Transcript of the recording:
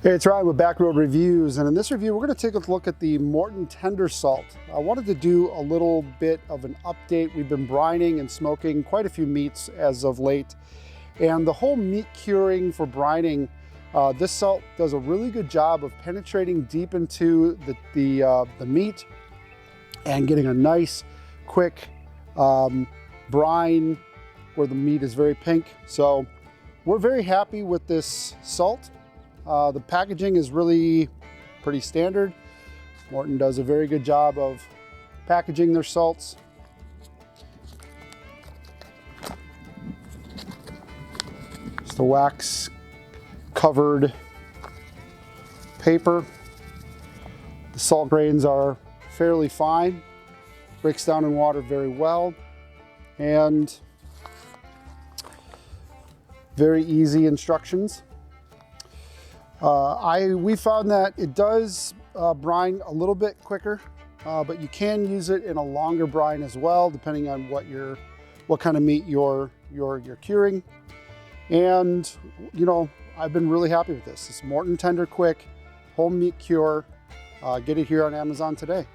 Hey, it's Ryan with Backroad Reviews, and in this review we're going to take a look at the Morton Tender salt. I wanted to do a little bit of an update. We've been brining and smoking quite a few meats as of late, and the whole meat curing for brining, this salt does a really good job of penetrating deep into the meat and getting a nice quick brine where the meat is very pink. So we're very happy with this salt. The packaging is really pretty standard. Morton does a very good job of packaging their salts. Just a wax covered paper. The salt grains are fairly fine, breaks down in water very well, and very easy instructions. We found that it does brine a little bit quicker, but you can use it in a longer brine as well, depending on what kind of meat you're curing. And you know, I've been really happy with this. It's Morton Tender Quick Home Meat Cure. Get it here on Amazon today.